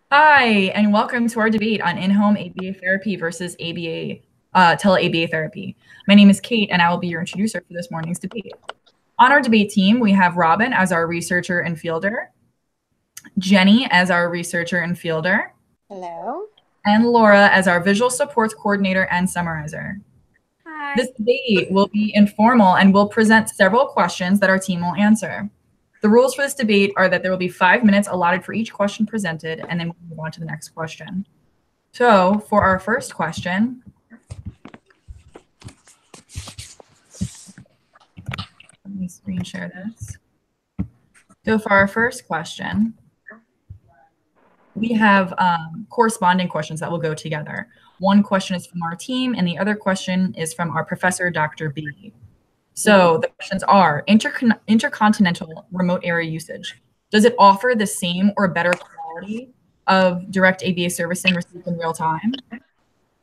Hi, and welcome to our debate on in-home ABA therapy versus tele-ABA therapy. My name is Kate, and I will be your introducer for this morning's debate. On our debate team, we have Robin as our researcher and fielder, Jenny as our researcher and fielder, Hello. and Laura as our visual supports coordinator and summarizer. Hi. This debate will be informal and will present several questions that our team will answer. The rules for this debate are that there will be 5 minutes allotted for each question presented, and then we'll move on to the next question. So for our first question, let me screen share this. So for our first question, we have corresponding questions that will go together. One question is from our team, and the other question is from our professor, Dr. B. So the questions are intercontinental remote area usage. Does it offer the same or better quality of direct ABA servicing received in real time?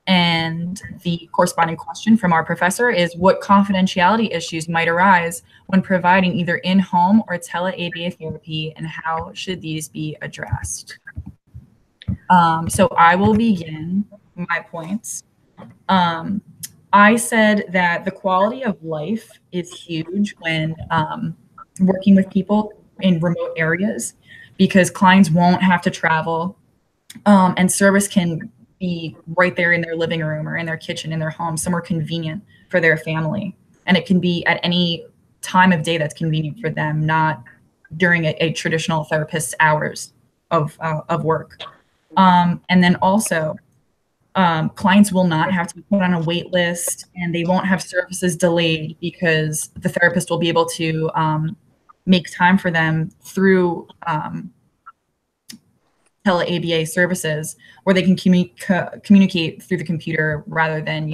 And the corresponding question from our professor is, what confidentiality issues might arise when providing either in-home or tele-ABA therapy, and how should these be addressed? So I will begin my points. I said that the quality of life is huge when working with people in remote areas, because clients won't have to travel, and service can be right there in their living room or in their kitchen, in their home, somewhere convenient for their family. And it can be at any time of day that's convenient for them, not during a traditional therapist's hours of work. And then also, clients will not have to be put on a wait list, and they won't have services delayed because the therapist will be able to make time for them through tele-ABA services, where they can communicate through the computer rather than,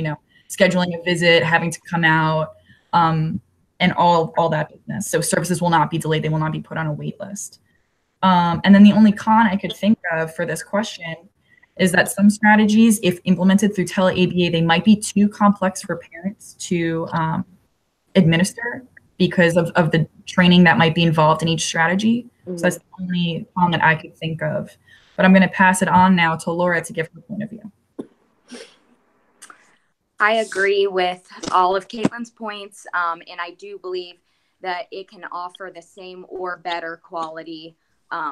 scheduling a visit, having to come out, and all that business. So services will not be delayed. They will not be put on a wait list. And then the only con I could think of for this question is that some strategies, if implemented through tele-ABA, they might be too complex for parents to administer because of the training that might be involved in each strategy. So that's the only con that I could think of. But I'm going to pass it on now to Laura to give her point of view. I agree with all of Caitlin's points, and I do believe that it can offer the same or better quality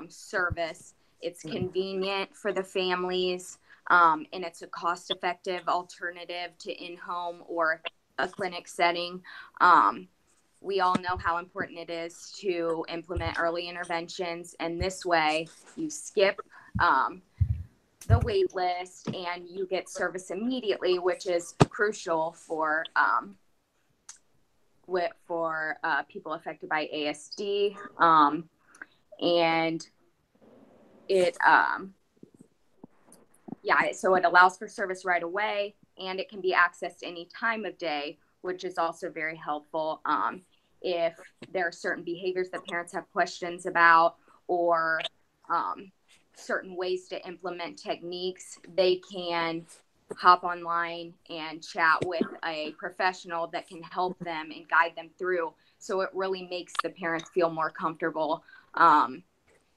service. It's convenient for the families, and it's a cost-effective alternative to in-home or a clinic setting. We all know how important it is to implement early interventions, and this way you skip the wait list and you get service immediately, which is crucial for people affected by ASD. And it, so it allows for service right away, and it can be accessed any time of day, which is also very helpful. If there are certain behaviors that parents have questions about, or certain ways to implement techniques, they can hop online and chat with a professional that can help them and guide them through. So it really makes the parents feel more comfortable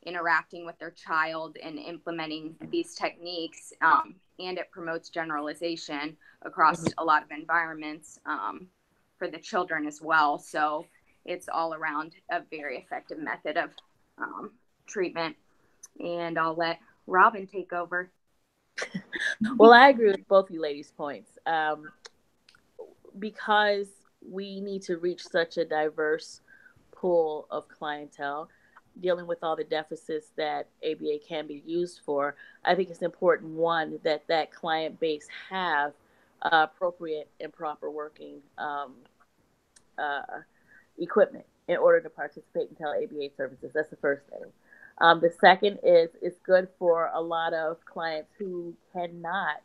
interacting with their child and implementing these techniques. And it promotes generalization across a lot of environments for the children as well. So it's all around a very effective method of treatment. And I'll let Robin take over. Well, I agree with both you ladies' points. Because we need to reach such a diverse pool of clientele, dealing with all the deficits that ABA can be used for, I think it's important, one, that client base have appropriate and proper working equipment in order to participate in tele-ABA services. That's the first thing. The second is it's good for a lot of clients who cannot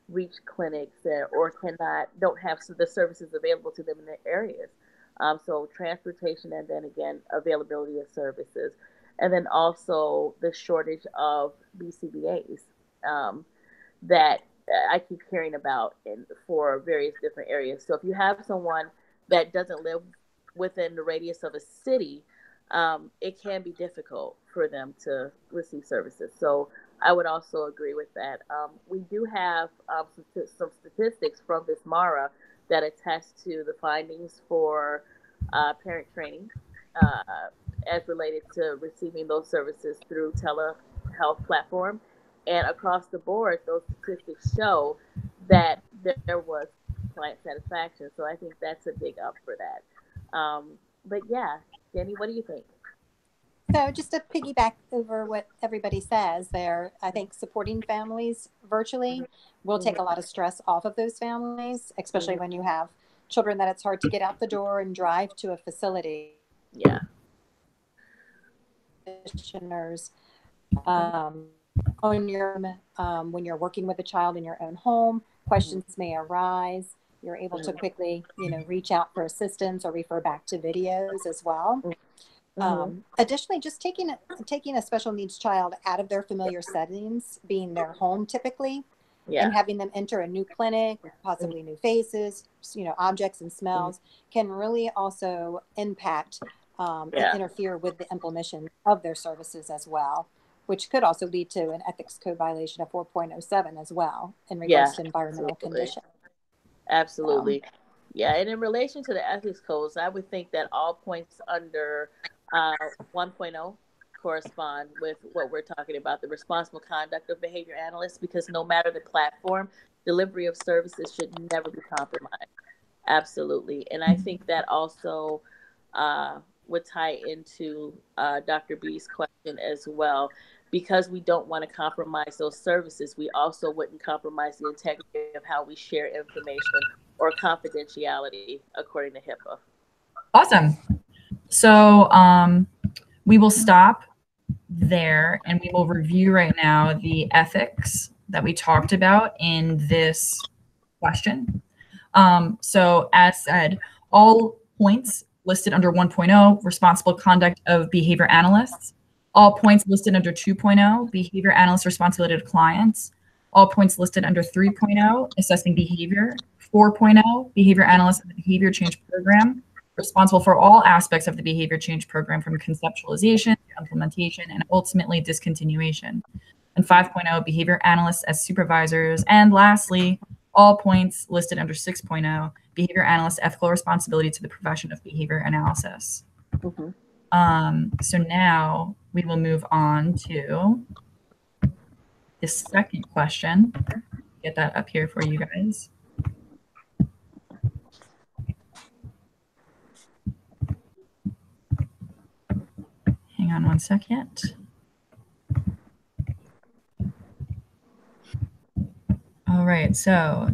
reach clinics or don't have the services available to them in their areas. So transportation, and then again, availability of services. And then also the shortage of BCBAs that I keep hearing about for various different areas. So if you have someone that doesn't live within the radius of a city, it can be difficult for them to receive services. So I would also agree with that. We do have some statistics from this MARA that attest to the findings for parent training as related to receiving those services through telehealth platform. And across the board, those statistics show that there was client satisfaction. So I think that's a big up for that. But yeah, Jenny, what do you think? So just to piggyback over what everybody says there, I think supporting families virtually will take a lot of stress off of those families, especially when you have children that it's hard to get out the door and drive to a facility. Yeah. On your when you're working with a child in your own home, questions may arise. You're able to quickly, reach out for assistance or refer back to videos as well. Additionally, just taking a special needs child out of their familiar settings, being their home typically, and having them enter a new clinic with possibly new faces, objects and smells, can really also impact and interfere with the implementation of their services as well, which could also lead to an ethics code violation of 4.07 as well in regards to environmental conditions. Absolutely. Yeah, and in relation to the ethics codes, I would think that all points under 1.0 correspond with what we're talking about, the responsible conduct of behavior analysts, because no matter the platform, delivery of services should never be compromised. Absolutely. And I think that also would tie into Dr. B's question as well. Because we don't want to compromise those services, we also wouldn't compromise the integrity of how we share information or confidentiality according to HIPAA. Awesome. So we will stop there and we will review right now the ethics that we talked about in this question. So as said, all points listed under 1.0, responsible conduct of behavior analysts. All points listed under 2.0, behavior analyst responsibility to clients. All points listed under 3.0, assessing behavior. 4.0, behavior analyst of the behavior change program, responsible for all aspects of the behavior change program from conceptualization to implementation and ultimately discontinuation. And 5.0, behavior analysts as supervisors. And lastly, all points listed under 6.0, behavior analyst ethical responsibility to the profession of behavior analysis. So now we will move on to the second question. Get that up here for you guys. Hang on one second. All right, so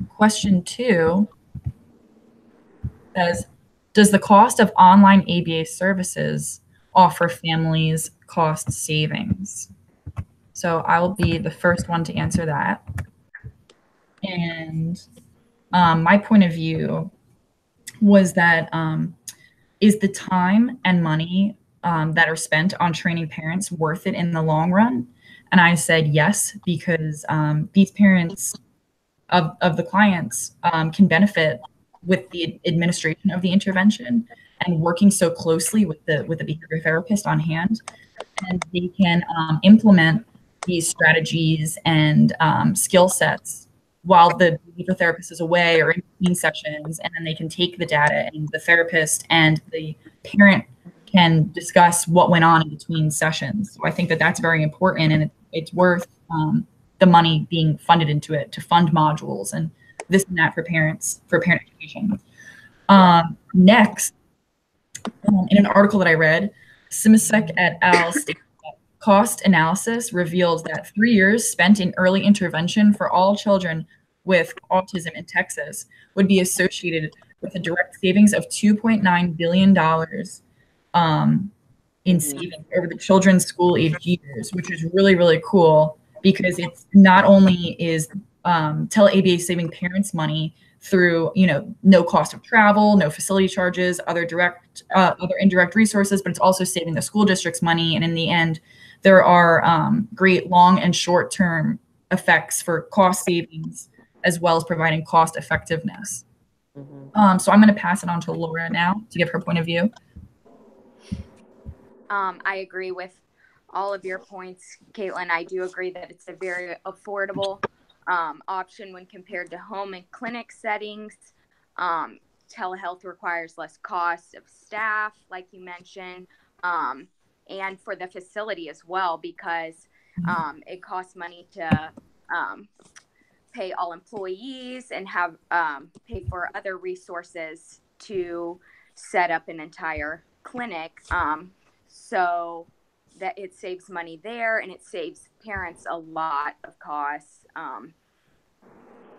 question 2 says, does the cost of online ABA services offer families cost savings? So I will be the first one to answer that. And my point of view was that is the time and money that are spent on training parents worth it in the long run? And I said yes, because these parents of the clients can benefit with the administration of the intervention and working so closely with the behavior therapist on hand, and they can implement these strategies and skill sets while the behavior therapist is away or in between sessions, and then they can take the data and the therapist and the parent can discuss what went on in between sessions. So I think that that's very important, and it's worth the money being funded into it to fund modules and this and that for parents, for parent education. Next, in an article that I read, Simasek et al. Stated that cost analysis reveals that 3 years spent in early intervention for all children with autism in Texas would be associated with a direct savings of $2.9 billion in savings over the children's school age years, which is really, really cool, because it's not only is Tele ABA saving parents money through, no cost of travel, no facility charges, other indirect resources, but it's also saving the school district's money. And in the end, there are great long and short-term effects for cost savings, as well as providing cost effectiveness. So I'm going to pass it on to Laura now to give her point of view. I agree with all of your points, Caitlin. I do agree that it's a very affordable option when compared to home and clinic settings. Telehealth requires less cost of staff, like you mentioned, and for the facility as well, because it costs money to pay all employees and have pay for other resources to set up an entire clinic. So that it saves money there, and it saves parents a lot of costs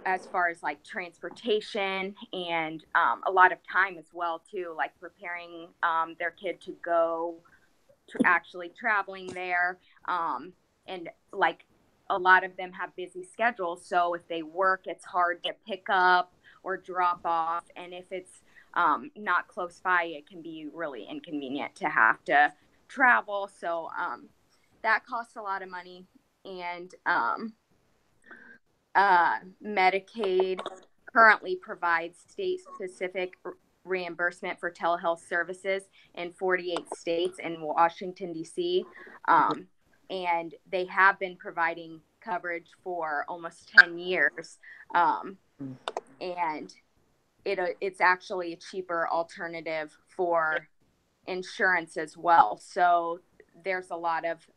as far as like transportation and a lot of time as well too, like preparing their kid to go to actually traveling there, and like a lot of them have busy schedules, so if they work, it's hard to pick up or drop off, and if it's not close by, it can be really inconvenient to have to travel. So that costs a lot of money. And Medicaid currently provides state-specific reimbursement for telehealth services in 48 states and Washington, D.C. And they have been providing coverage for almost 10 years. And it's actually a cheaper alternative for insurance as well. So there's a lot of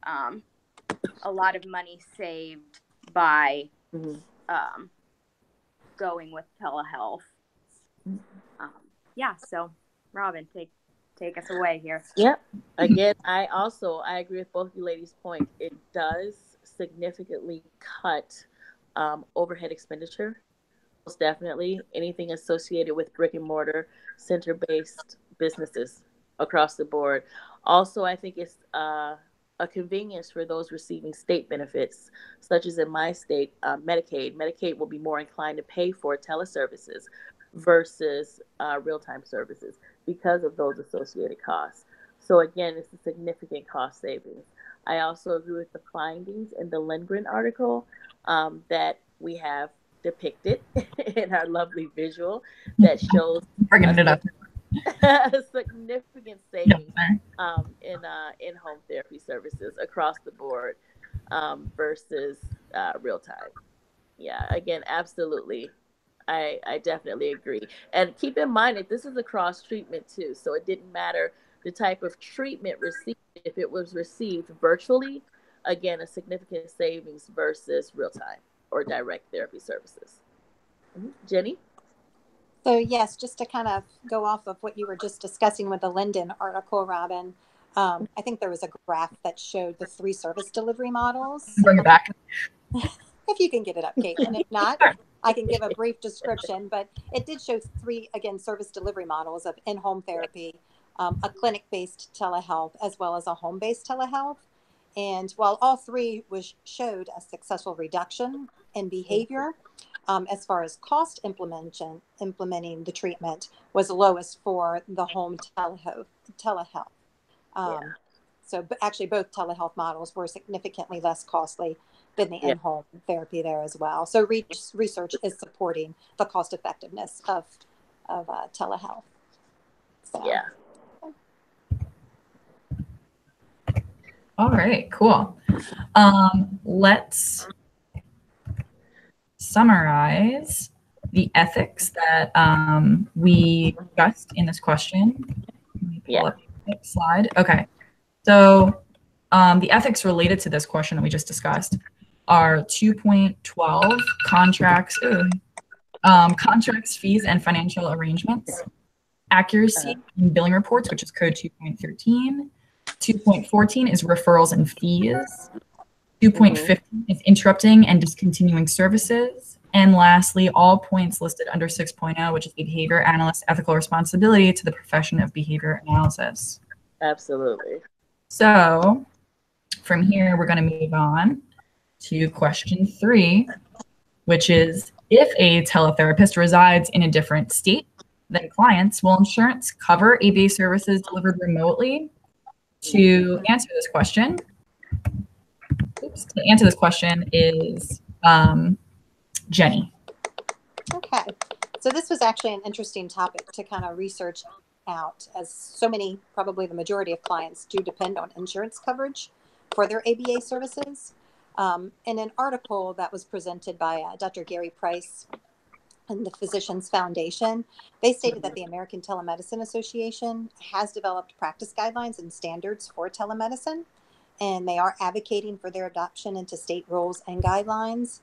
money saved by going with telehealth. So Robin, take us away here. Yep. Again, I agree with both you ladies' points. It does significantly cut overhead expenditure. Most definitely anything associated with brick and mortar center-based businesses across the board. Also, I think it's a convenience for those receiving state benefits, such as in my state, Medicaid. Medicaid will be more inclined to pay for teleservices versus real-time services because of those associated costs. So again, it's a significant cost savings. I also agree with the findings in the Lindgren article that we have depicted in our lovely visual that shows a significant savings in home therapy services across the board versus real time. Yeah, again, absolutely. I definitely agree. And keep in mind that this is a cross treatment too. So it didn't matter the type of treatment received. If it was received virtually, again, a significant savings versus real time or direct therapy services. Jenny? So yes, just to kind of go off of what you were just discussing with the Linden article, Robin, I think there was a graph that showed the 3 service delivery models. Bring it back. If you can get it up, Caitlin. If not, I can give a brief description, but it did show 3, again, service delivery models of in-home therapy, a clinic-based telehealth, as well as a home-based telehealth. And while all 3 showed a successful reduction in behavior, as far as cost implementing the treatment was lowest for the home telehealth. So actually both telehealth models were significantly less costly than the in-home therapy there as well. So research is supporting the cost effectiveness of telehealth. So. Yeah. All right, cool. Let's summarize the ethics that we discussed in this question. Let me pull up the next slide. Okay, so the ethics related to this question that we just discussed are 2.12 contracts, contracts, fees, and financial arrangements, accuracy in billing reports, which is code 2.13. 2.14 is referrals and fees. 2.15 is interrupting and discontinuing services. And lastly, all points listed under 6.0, which is the behavior analyst ethical responsibility to the profession of behavior analysis. Absolutely. So from here, we're going to move on to question 3, which is, if a teletherapist resides in a different state than clients, will insurance cover ABA services delivered remotely? To answer this question, is Okay, so this was actually an interesting topic to kind of research out, as so many, probably the majority of clients do depend on insurance coverage for their ABA services. In an article that was presented by Dr. Gary Price and the Physicians Foundation, they stated that the American Telemedicine Association has developed practice guidelines and standards for telemedicine, and they are advocating for their adoption into state rules and guidelines.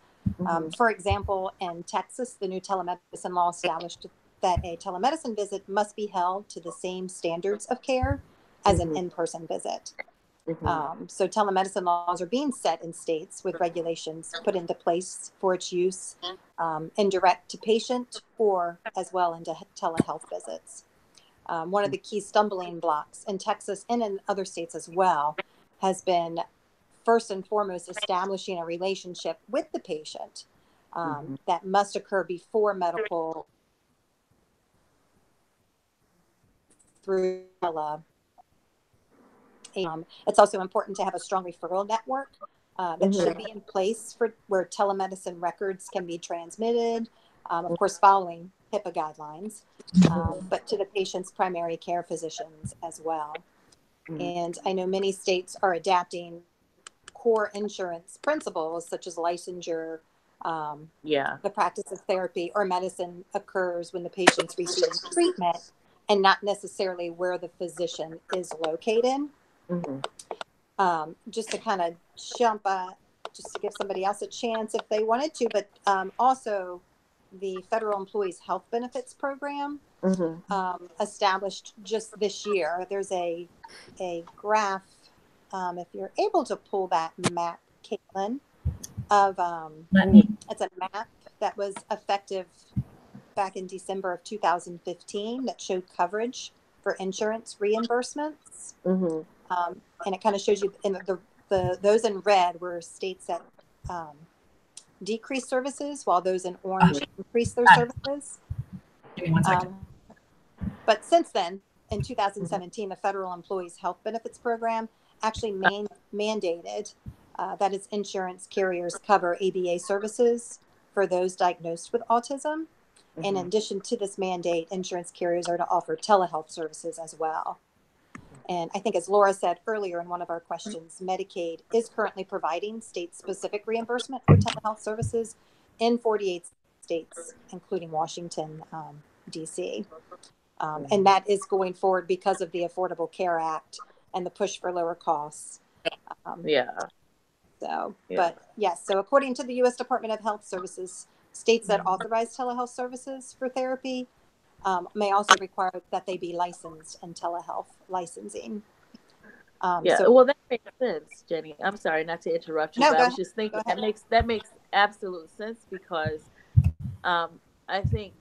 For example, in Texas, the new telemedicine law established that a telemedicine visit must be held to the same standards of care as an in-person visit. So telemedicine laws are being set in states with regulations put into place for its use in direct to patient or as well into telehealth visits. One of the key stumbling blocks in Texas and in other states as well has been first and foremost establishing a relationship with the patient that must occur before medical through tele. It's also important to have a strong referral network that should be in place for where telemedicine records can be transmitted, of course, following HIPAA guidelines, but to the patient's primary care physicians as well. And I know many states are adapting core insurance principles such as licensure. The practice of therapy or medicine occurs when the patient's receiving treatment and not necessarily where the physician is located. Just to kind of jump, just to give somebody else a chance if they wanted to, but also the Federal Employees Health Benefits Program established just this year. There's a graph, if you're able to pull that map, Caitlin, of it's a map that was effective back in December of 2015 that showed coverage for insurance reimbursements. And it kind of shows you in those in red were states that decreased services, while those in orange increased their services. Give me 1 second. But since then, in 2017, the Federal Employees Health Benefits Program actually mandated that its insurance carriers cover ABA services for those diagnosed with autism. In addition to this mandate, insurance carriers are to offer telehealth services as well. And I think, as Laura said earlier in one of our questions, Medicaid is currently providing state-specific reimbursement for telehealth services in 48 states, including Washington, D.C. And that is going forward because of the Affordable Care Act and the push for lower costs. But yes, so according to the U.S. Department of Health Services, states that authorize telehealth services for therapy may also require that they be licensed in telehealth licensing. Well, that makes sense, Jenny. I'm sorry not to interrupt you, but I was just thinking that makes absolute sense because I think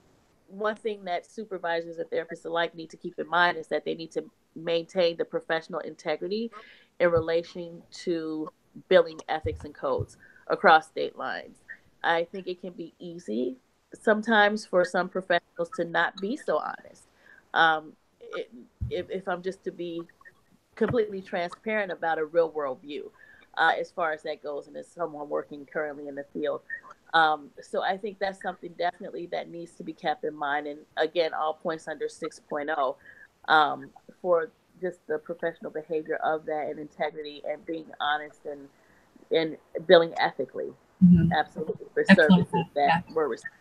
one thing that supervisors and therapists alike need to keep in mind is that they need to maintain the professional integrity in relation to billing ethics and codes across state lines. I think it can be easy sometimes for some professionals to not be so honest. If I'm just to be completely transparent about a real world view, as far as that goes, and as someone working currently in the field. So I think that's something definitely that needs to be kept in mind. And again, all points under 6.0 for just the professional behavior of that and integrity and being honest and billing ethically. Absolutely. For services that were received.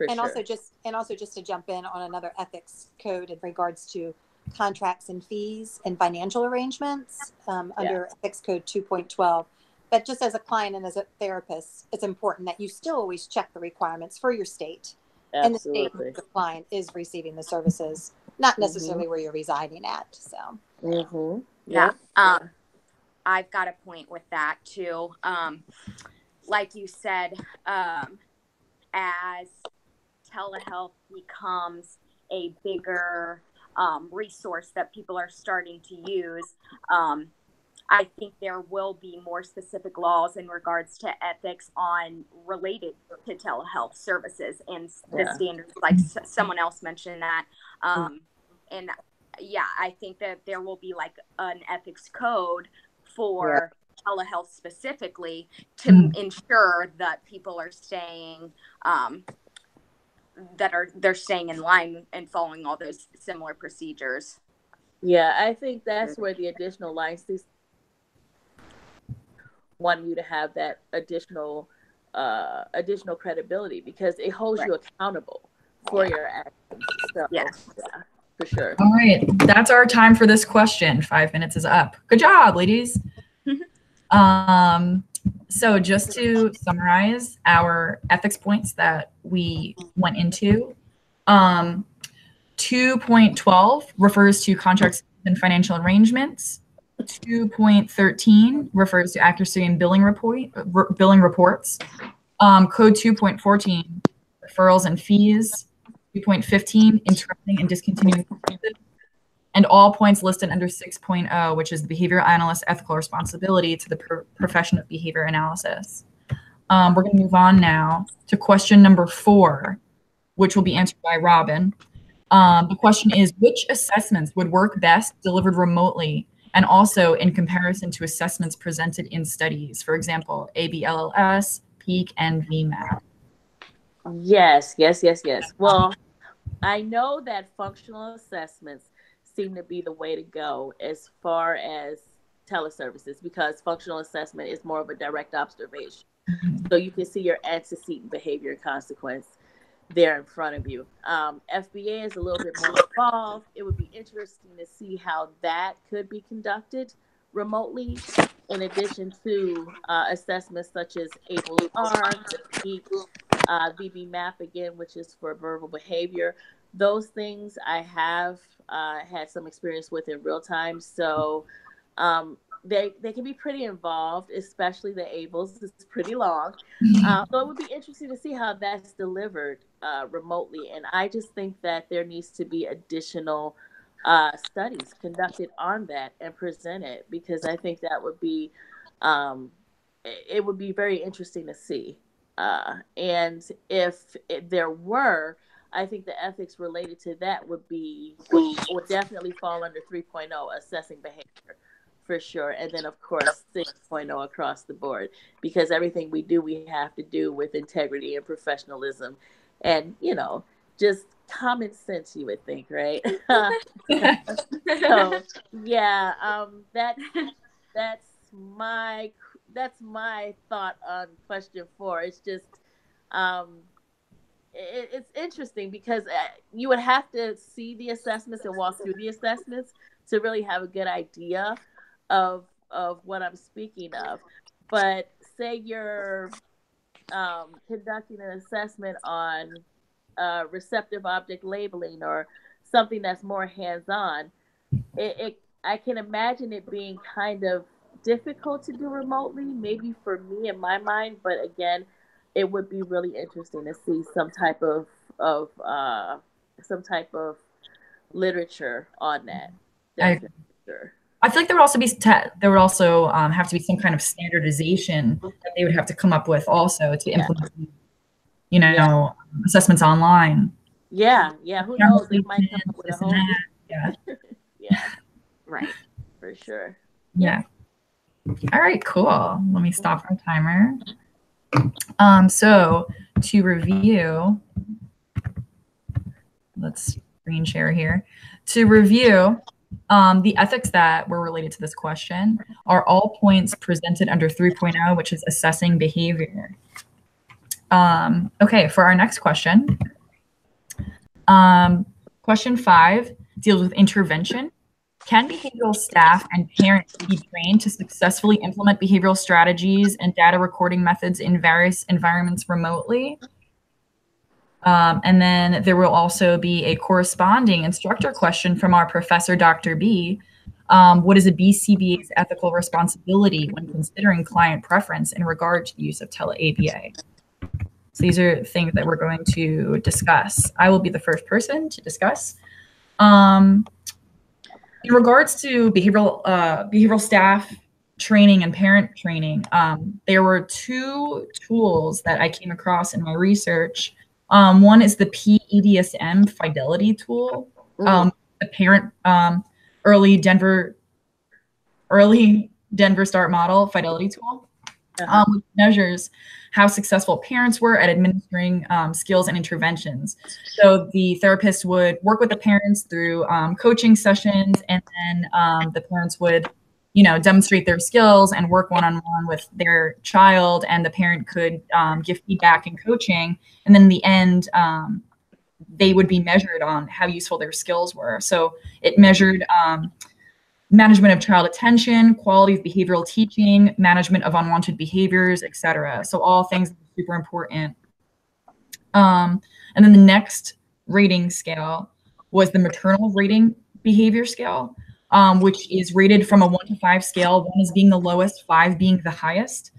And also just to jump in on another ethics code in regards to contracts and fees and financial arrangements under Ethics Code 2.12. But just as a client and as a therapist, it's important that you still always check the requirements for your state. And the state where the client is receiving the services, not necessarily where you're residing at. So I've got a point with that too. Like you said, as telehealth becomes a bigger resource that people are starting to use, I think there will be more specific laws in regards to ethics on related to telehealth services and the standards, like someone else mentioned that. And I think that there will be like an ethics code for telehealth specifically to ensure that people are staying they're staying in line and following all those similar procedures. Yeah, I think that's where the additional license want you to have that additional credibility, because it holds you accountable for your actions. So yeah, for sure. All right, that's our time for this question. 5 minutes is up. Good job, ladies. So just to summarize our ethics points that we went into, 2.12 refers to contracts and financial arrangements. 2.13 refers to accuracy in billing reports. Code 2.14, referrals and fees. 2.15, interrupting and discontinuing services. And all points listed under 6.0, which is the behavior analyst ethical responsibility to the profession of behavior analysis. We're going to move on now to question number 4, which will be answered by Robin. The question is, which assessments would work best delivered remotely and also in comparison to assessments presented in studies? For example, ABLLS, PEAK, and VMAT. Yes. Well, I know that functional assessments seem to be the way to go as far as teleservices, because functional assessment is more of a direct observation. So you can see your antecedent behavior and consequence there in front of you. FBA is a little bit more involved. It would be interesting to see how that could be conducted remotely, in addition to assessments such as ABLE-R, PEAK, VB-MAP again, which is for verbal behavior. Those things I have had some experience with in real time. So they can be pretty involved, especially the ABLES. It's pretty long. So it would be interesting to see how that's delivered remotely. And I just think that there needs to be additional studies conducted on that and presented, because I think that would be, it would be very interesting to see. And if there were, I think the ethics related to that would definitely fall under 3.0, assessing behavior, for sure. And then, of course, 6.0 across the board, because everything we do, we have to do with integrity and professionalism and, just common sense, you would think, right? So, yeah, that's my thought on question 4. It's just, it's interesting because you would have to see the assessments and walk through the assessments to really have a good idea of what I'm speaking of. But say you're conducting an assessment on receptive object labeling or something that's more hands-on, I can imagine it being kind of difficult to do remotely, maybe for me in my mind, but again, it would be really interesting to see some type of literature on that. Sure. I feel like there would also have to be some kind of standardization that they would have to come up with also to implement, assessments online. Yeah. Who knows? They might come up with a whole. Yeah. Yeah. Right. For sure. Yeah. All right, cool. Let me stop our timer. So to review, let's screen share here. To review, the ethics that were related to this question are all points presented under 3.0, which is assessing behavior. Okay, for our next question. Question 5 deals with intervention. Can behavioral staff and parents be trained to successfully implement behavioral strategies and data recording methods in various environments remotely? And then there will also be a corresponding instructor question from our professor, Dr. B. What is a BCBA's ethical responsibility when considering client preference in regard to the use of Tele-ABA? So these are things that we're going to discuss. I will be the first person to discuss. In regards to behavioral staff training and parent training, there were 2 tools that I came across in my research. One is the PEDSM fidelity tool, the parent early Denver Start model fidelity tool. which measures how successful parents were at administering skills and interventions. So the therapist would work with the parents through coaching sessions, and then the parents would, demonstrate their skills and work one-on-one with their child, and the parent could give feedback and coaching. And then in the end, they would be measured on how useful their skills were. So it measured management of child attention, quality of behavioral teaching, management of unwanted behaviors, etc. So all things super important. And then the next rating scale was the maternal rating behavior scale, which is rated from a 1 to 5 scale, 1 is being the lowest, 5 being the highest.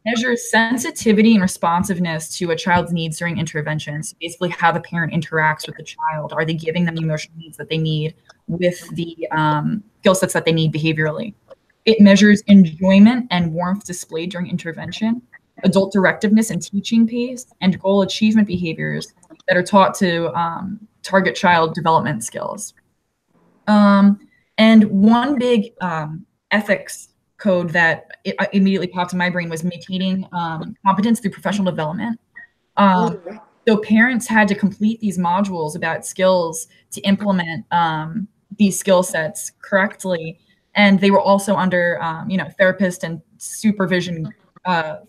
Measures sensitivity and responsiveness to a child's needs during interventions. Basically, how the parent interacts with the child. Are they giving them the emotional needs that they need with the skill sets that they need behaviorally? It measures enjoyment and warmth displayed during intervention, adult directiveness and teaching pace, and goal achievement behaviors that are taught to target child development skills. And one big ethics code that immediately popped in my brain was maintaining competence through professional development. So parents had to complete these modules about skills to implement these skill sets correctly. And they were also under, therapist and supervision,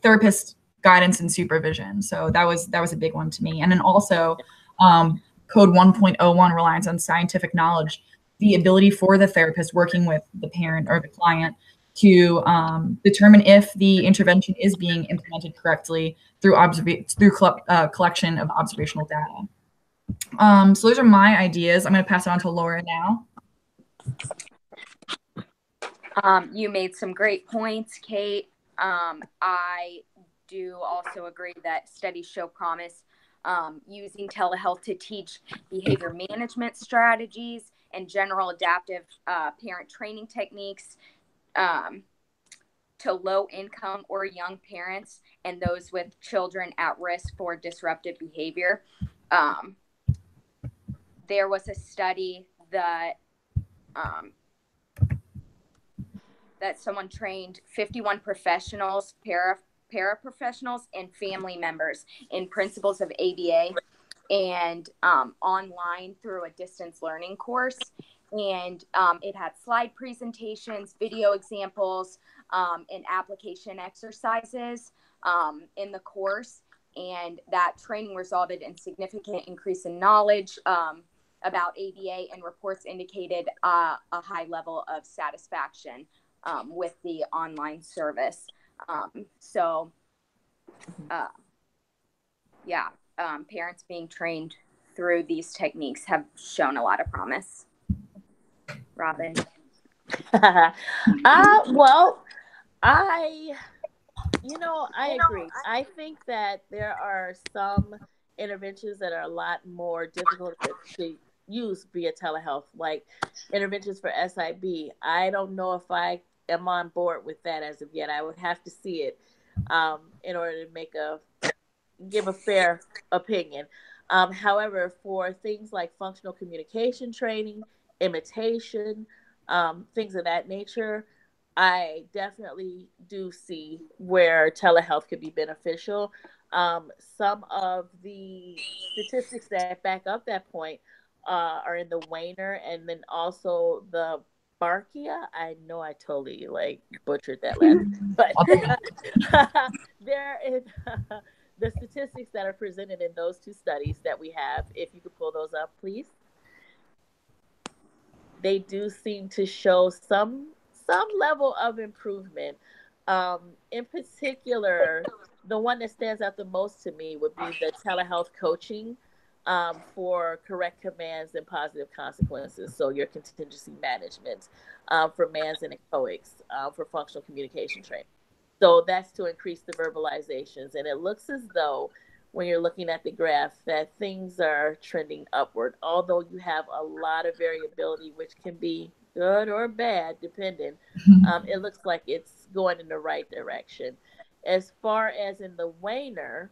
therapist guidance and supervision. So that was a big one to me. And then also code 1.01 reliance on scientific knowledge, the ability for the therapist working with the parent or the client to determine if the intervention is being implemented correctly through collection of observational data. So those are my ideas. I'm going to pass it on to Laura now. You made some great points, Kate. I do also agree that studies show promise using telehealth to teach behavior management strategies and general adaptive parent training techniques to low-income or young parents and those with children at risk for disruptive behavior. There was a study that that someone trained 51 professionals, paraprofessionals, and family members in principles of ABA and online through a distance learning course. And it had slide presentations, video examples, and application exercises in the course. And that training resulted in significant increase in knowledge about ABA, and reports indicated a high level of satisfaction with the online service. Parents being trained through these techniques have shown a lot of promise. Robin? Well, I agree. I think that there are some interventions that are a lot more difficult to use via telehealth, like interventions for SIB. I don't know if I am on board with that as of yet. I would have to see it in order to give a fair opinion. However, for things like functional communication training, imitation, things of that nature, I definitely do see where telehealth could be beneficial. Some of the statistics that back up that point are in the Weiner and then also the Barkia. I know I totally butchered that last, but there is the statistics that are presented in those two studies that we have. If you could pull those up, please. They do seem to show some level of improvement. In particular, the one that stands out the most to me would be the telehealth coaching for correct commands and positive consequences. So your contingency management for MANS and echoics for functional communication training. So that's to increase the verbalizations. And it looks as though when you're looking at the graph that things are trending upward, although you have a lot of variability, which can be good or bad, depending. It looks like it's going in the right direction. As far as in the Weiner,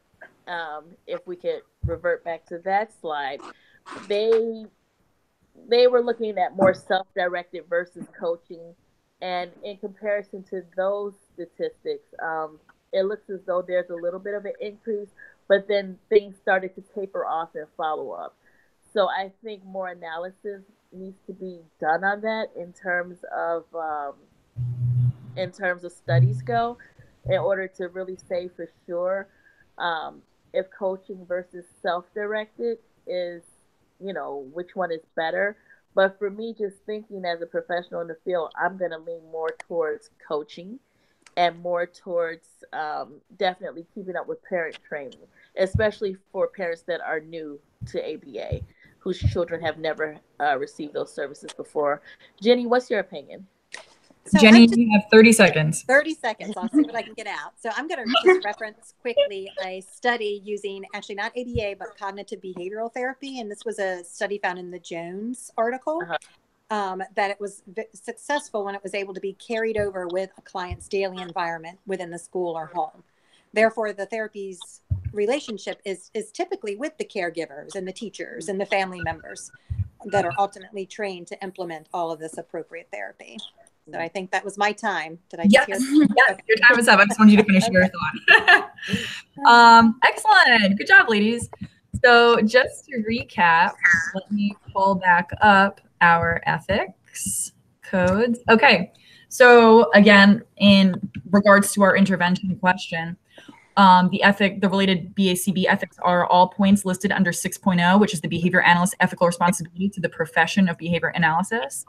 if we could revert back to that slide, they were looking at more self-directed versus coaching And in comparison to those statistics, it looks as though there's a little bit of an increase, but then things started to taper off in follow up. So I think more analysis needs to be done on that in terms of studies go, in order to really say for sure if coaching versus self-directed is, which one is better. But for me, just thinking as a professional in the field, I'm going to lean more towards coaching and more towards definitely keeping up with parent training, especially for parents that are new to ABA, whose children have never received those services before. Jenny, what's your opinion? So Jenny, you have 30 seconds. 30 seconds. I'll see what I can get out. So I'm going to just reference quickly a study using actually not ABA, but cognitive behavioral therapy. And this was a study found in the Jones article. That it was successful when it was able to be carried over with a client's daily environment within the school or home. Therefore, the therapy's relationship is typically with the caregivers and the teachers and the family members that are ultimately trained to implement all of this appropriate therapy. So I think that was my time. Did I just hear? Yes, okay. Your time is up. I just wanted you to finish your thought. Excellent. Good job, ladies. So just to recap, let me pull back up our ethics codes. Okay. So again, in regards to our intervention question, the related BACB ethics are all points listed under 6.0, which is the behavior analyst ethical responsibility to the profession of behavior analysis.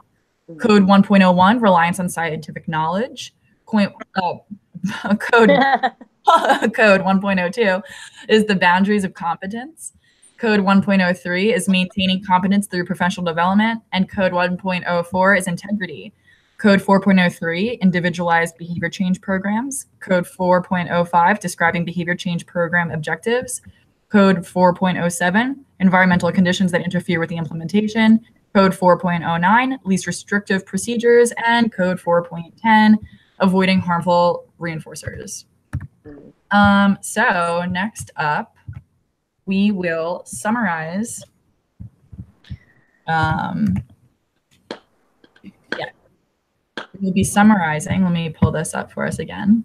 Code 1.01, reliance on scientific knowledge. Code 1.02 is the boundaries of competence. Code 1.03 is maintaining competence through professional development. And code 1.04 is integrity. Code 4.03, individualized behavior change programs. Code 4.05, describing behavior change program objectives. Code 4.07, environmental conditions that interfere with the implementation. Code 4.09, least restrictive procedures. And code 4.10, avoiding harmful reinforcers. So next up, we will summarize. We'll be summarizing. Let me pull this up for us again.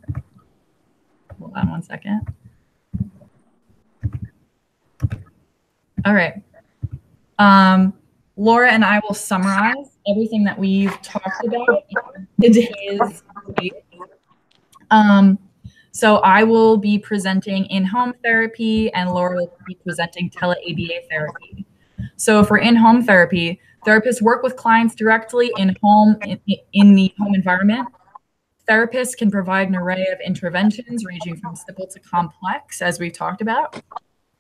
Hold on one second. All right. Laura and I will summarize everything that we've talked about in today's debate. So I will be presenting in-home therapy and Laura will be presenting tele-ABA therapy. So for in-home therapy, therapists work with clients directly in the home environment. Therapists can provide an array of interventions ranging from simple to complex, as we've talked about.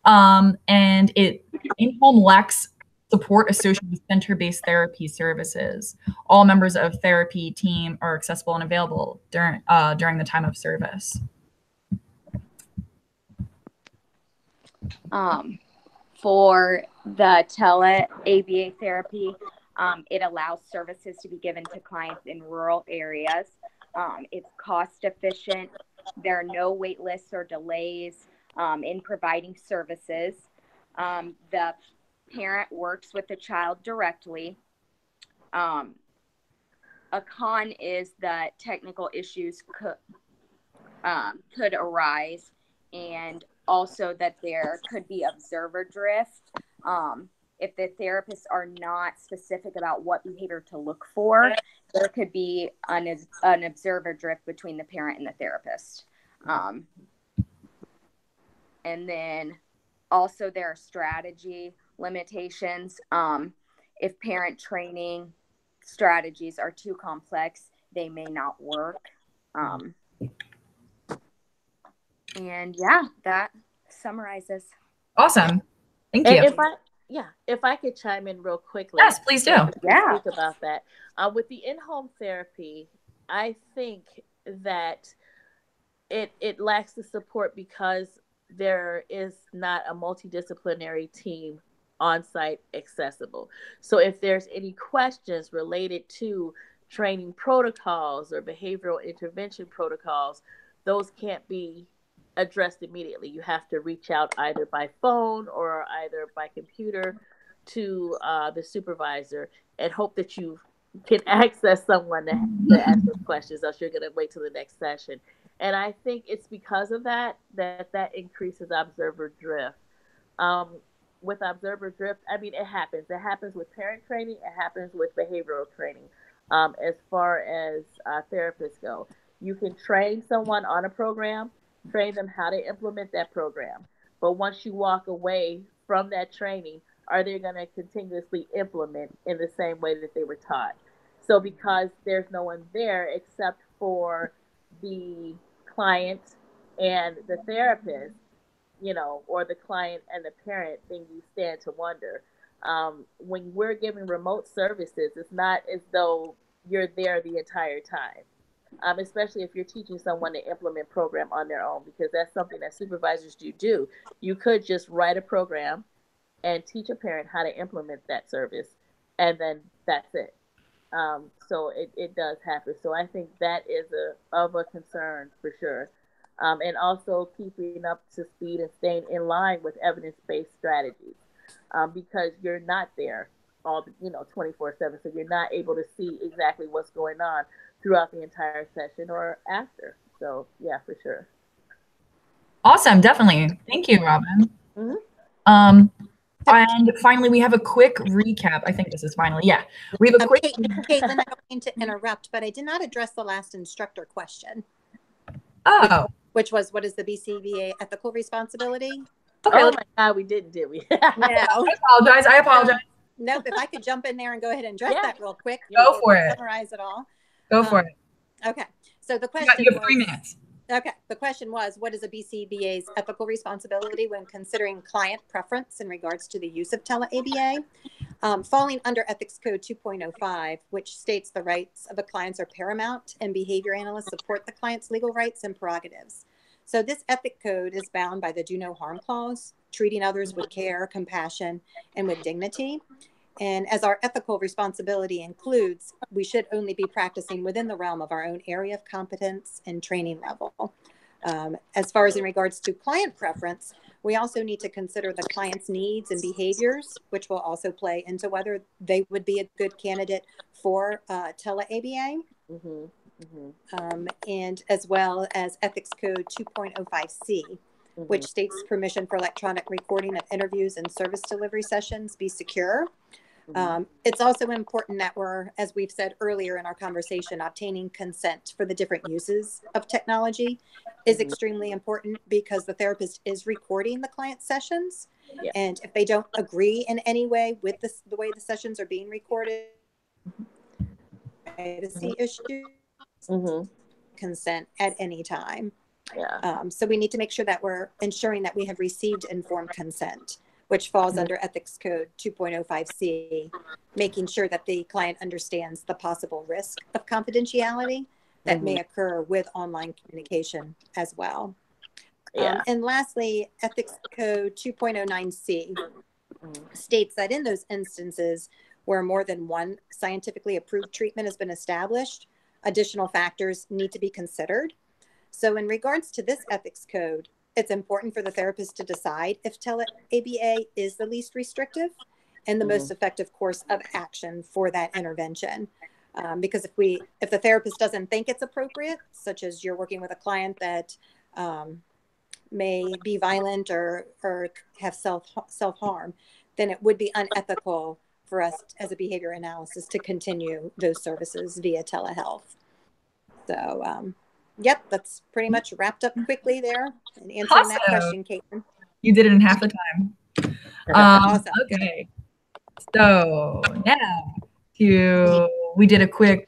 And in-home lacks support associated with center-based therapy services. All members of therapy team are accessible and available during the time of service. For the tele-ABA therapy, it allows services to be given to clients in rural areas. It's cost efficient. There are no wait lists or delays in providing services. The parent works with the child directly. A con is that technical issues could arise, and also that there could be observer drift. If the therapists are not specific about what behavior to look for, there could be an observer drift between the parent and the therapist. And then also there are strategy limitations. If parent training strategies are too complex, they may not work. And yeah, that summarizes. Awesome. Thank you. If I could chime in real quickly. Yes, please do. Yeah. Speak about that. With the in-home therapy, I think that it lacks the support because there is not a multidisciplinary team on-site accessible. So if there's any questions related to training protocols or behavioral intervention protocols, those can't be addressed immediately. You have to reach out either by phone or either by computer to the supervisor and hope that you can access someone to ask those questions, else you're going to wait till the next session. And I think it's because of that increases observer drift. With observer drift, I mean, it happens. It happens with parent training. It happens with behavioral training. As far as therapists go, you can train someone on a program, train them how to implement that program. But once you walk away from that training, are they going to continuously implement in the same way that they were taught? So because there's no one there except for the client and the therapist, you know, or the client and the parent, then you stand to wonder. When we're giving remote services, it's not as though you're there the entire time, especially if you're teaching someone to implement program on their own, because that's something that supervisors do. You could just write a program and teach a parent how to implement that service, and then that's it. So it does happen. So I think that is of a concern for sure. And also keeping up to speed and staying in line with evidence-based strategies, because you're not there all 24/7, so you're not able to see exactly what's going on throughout the entire session or after. So yeah, for sure. Awesome, definitely. Thank you, Robin. Mm-hmm. And finally, we have a quick recap. I think this is finally, yeah. We have a quick. Caitlin, I don't mean to interrupt, but I did not address the last instructor question. Oh. Which was, what is the BCBA ethical responsibility? Okay. Oh my God, we didn't, did we? No. I apologize. Nope. If I could jump in there and go ahead and address that real quick. Go for it. Summarize it all. Go for it. Okay. So the question you have 3 minutes. Okay. The question was, what is a BCBA's ethical responsibility when considering client preference in regards to the use of Tele-ABA? Falling under Ethics Code 2.05, which states the rights of the clients are paramount and behavior analysts support the client's legal rights and prerogatives. So this ethic code is bound by the do no harm clause, treating others with care, compassion, and with dignity. And as our ethical responsibility includes, we should only be practicing within the realm of our own area of competence and training level. As far as in regards to client preference, we also need to consider the client's needs and behaviors, which will also play into whether they would be a good candidate for Tele-ABA. Mm-hmm. Mm-hmm. And as well as Ethics Code 2.05C, mm-hmm. which states permission for electronic recording of interviews and service delivery sessions be secure. Mm-hmm. It's also important that we're, as we've said earlier in our conversation, obtaining consent for the different uses of technology is mm-hmm. extremely important, because the therapist is recording the client sessions. Yeah. And if they don't agree in any way with the way the sessions are being recorded, privacy issues, mm-hmm. consent at any time. Yeah. So we need to make sure that we're ensuring that we have received informed consent, which falls mm-hmm. under Ethics Code 2.05C, making sure that the client understands the possible risk of confidentiality that mm-hmm. may occur with online communication as well. Yeah. And lastly, Ethics Code 2.09C states that in those instances where more than one scientifically approved treatment has been established, additional factors need to be considered. So in regards to this ethics code, it's important for the therapist to decide if Tele-ABA is the least restrictive and the mm-hmm. most effective course of action for that intervention. Because if the therapist doesn't think it's appropriate, such as you're working with a client that may be violent or have self-harm, then it would be unethical for us as a behavior analysis to continue those services via telehealth. So, yep, that's pretty much wrapped up quickly there and answering awesome. That question, Caitlin. You did it in half the time. Awesome. Okay. So now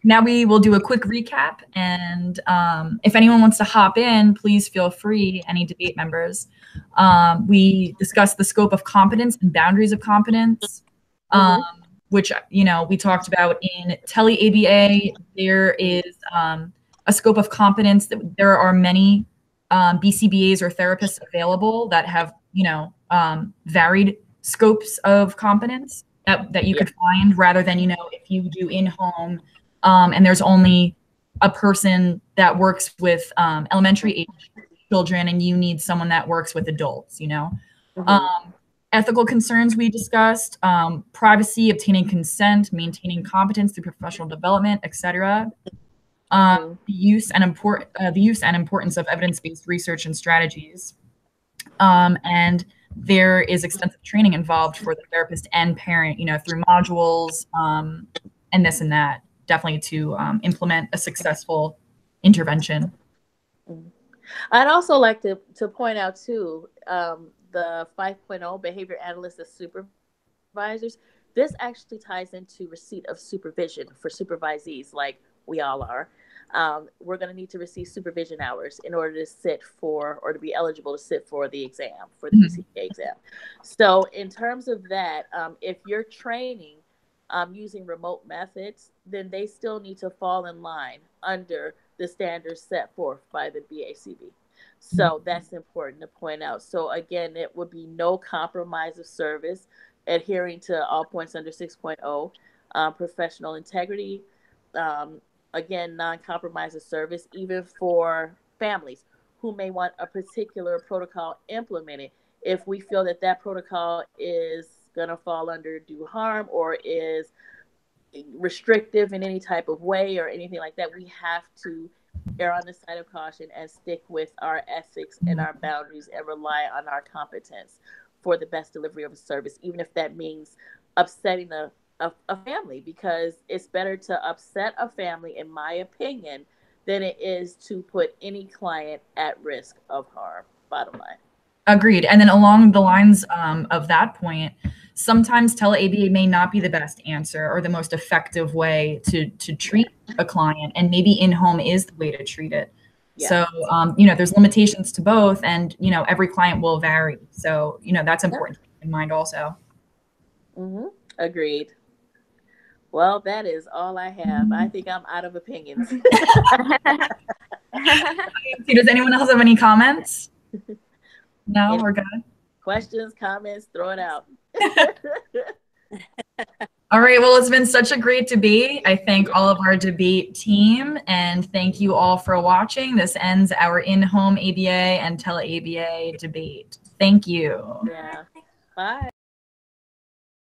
now we will do a quick recap, and if anyone wants to hop in, please feel free, any debate members. We discussed the scope of competence and boundaries of competence, which, we talked about in Tele-ABA. There is a scope of competence that there are many BCBAs or therapists available that have, varied scopes of competence that you could find, rather than, if you do in-home and there's only a person that works with elementary age children and you need someone that works with adults, Ethical concerns we discussed, privacy, obtaining consent, maintaining competence through professional development, etc. The use and importance of evidence-based research and strategies. And there is extensive training involved for the therapist and parent, through modules and this and that, definitely to implement a successful intervention. I'd also like to point out too, the 5.0 behavior analysts as supervisors. This actually ties into receipt of supervision for supervisees, like we all are. We're going to need to receive supervision hours in order to sit for, or to be eligible to sit for the exam, for the PCA exam. So in terms of that, if you're training using remote methods, then they still need to fall in line under the standards set forth by the BACB. So that's important to point out. So again, it would be no compromise of service, adhering to all points under 6.0, professional integrity, again, non-compromise of service, even for families who may want a particular protocol implemented. If we feel that that protocol is going to fall under do harm or is restrictive in any type of way or anything like that, we have to err on the side of caution and stick with our ethics and our boundaries and rely on our competence for the best delivery of a service, even if that means upsetting a family, because it's better to upset a family, in my opinion, than it is to put any client at risk of harm, bottom line. Agreed. And then along the lines of that point, sometimes tele-ABA may not be the best answer or the most effective way to treat a client, and maybe in-home is the way to treat it. Yeah. So, there's limitations to both, and, every client will vary. So, that's important to keep in mind also. Agreed. Well, that is all I have. I think I'm out of opinions. Does anyone else have any comments? No, we're good. Questions, comments, throw it out. All right. Well, it's been such a great debate. I thank all of our debate team, and thank you all for watching. This ends our in-home ABA and tele-ABA debate. Thank you. Yeah. Bye.